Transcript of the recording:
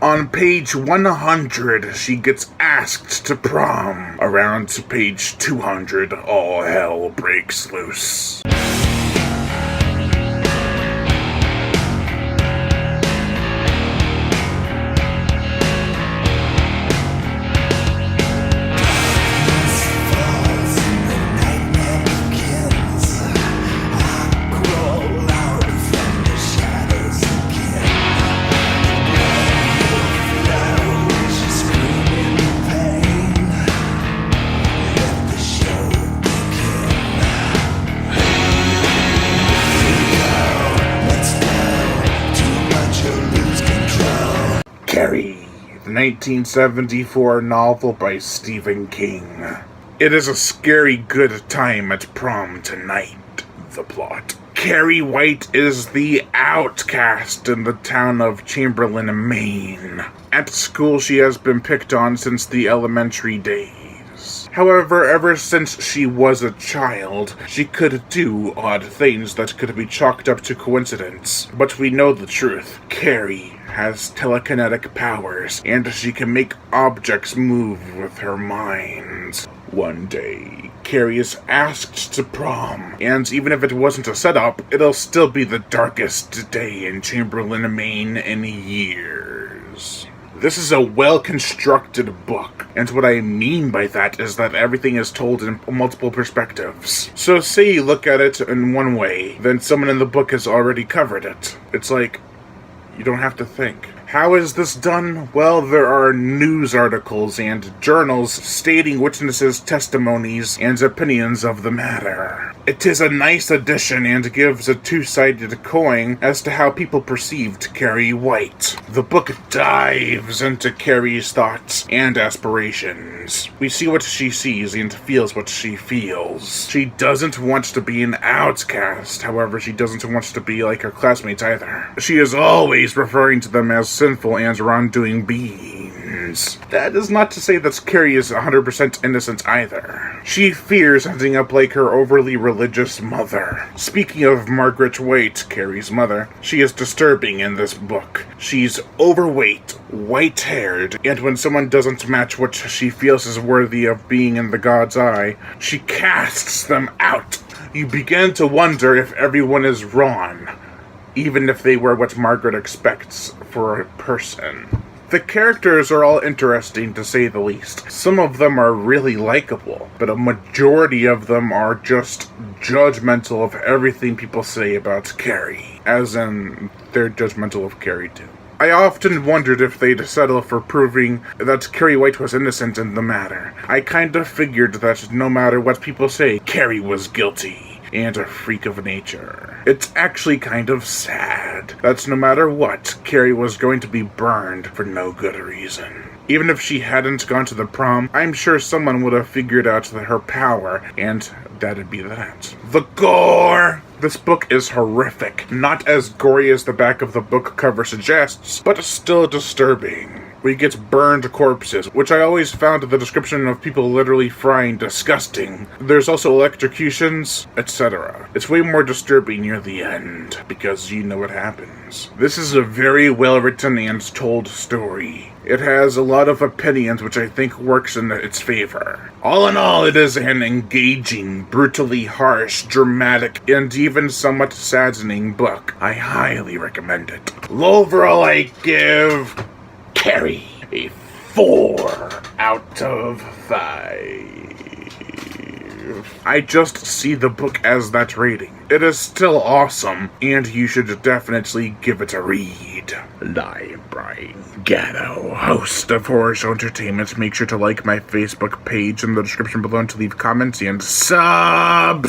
On page 100, she gets asked to prom. Around page 200, all hell breaks loose. Carrie, the 1974 novel by Stephen King. It is a scary good time at prom tonight, the plot. Carrie White is the outcast in the town of Chamberlain, Maine. At school, she has been picked on since the elementary days. However, ever since she was a child, she could do odd things that could be chalked up to coincidence. But we know the truth. Carrie has telekinetic powers, and she can make objects move with her mind. One day, Carrie is asked to prom, and even if it wasn't a setup, it'll still be the darkest day in Chamberlain, Maine in years. This is a well-constructed book, and what I mean by that is that everything is told in multiple perspectives. So say you look at it in one way, then someone in the book has already covered it. It's like, you don't have to think. How is this done? Well, there are news articles and journals stating witnesses' testimonies and opinions of the matter. It is a nice addition and gives a two-sided coin as to how people perceived Carrie White. The book dives into Carrie's thoughts and aspirations. We see what she sees and feels what she feels. She doesn't want to be an outcast, however, she doesn't want to be like her classmates either. She is always referring to them as sinful and wrongdoing beings. That is not to say that Carrie is 100% innocent either. She fears ending up like her overly religious mother. Speaking of Margaret White, Carrie's mother, she is disturbing in this book. She's overweight, white-haired, and when someone doesn't match what she feels is worthy of being in the God's eye, she casts them out. You begin to wonder if everyone is wrong, even if they were what Margaret expects for a person. The characters are all interesting, to say the least. Some of them are really likable, but a majority of them are just judgmental of everything people say about Carrie. As in, they're judgmental of Carrie too. I often wondered if they'd settle for proving that Carrie White was innocent in the matter. I kind of figured that no matter what people say, Carrie was guilty and a freak of nature. It's actually kind of sad that no matter what, Carrie was going to be burned for no good reason. Even if she hadn't gone to the prom, I'm sure someone would have figured out her power, and that'd be that. The gore! This book is horrific. Not as gory as the back of the book cover suggests, but still disturbing. We get burned corpses, which I always found the description of people literally frying disgusting. There's also electrocutions, etc. It's way more disturbing near the end, because you know what happens. This is a very well-written and told story. It has a lot of opinions, which I think works in its favor. All in all, it is an engaging, brutally harsh, dramatic, and even somewhat saddening book. I highly recommend it. Overall, I give Carrie a 4 out of 5. I just see the book as that rating. It is still awesome, and you should definitely give it a read. I'm Brian Gatto, host of Horror Show Entertainment. Make sure to like my Facebook page in the description below and to leave comments and subscribe.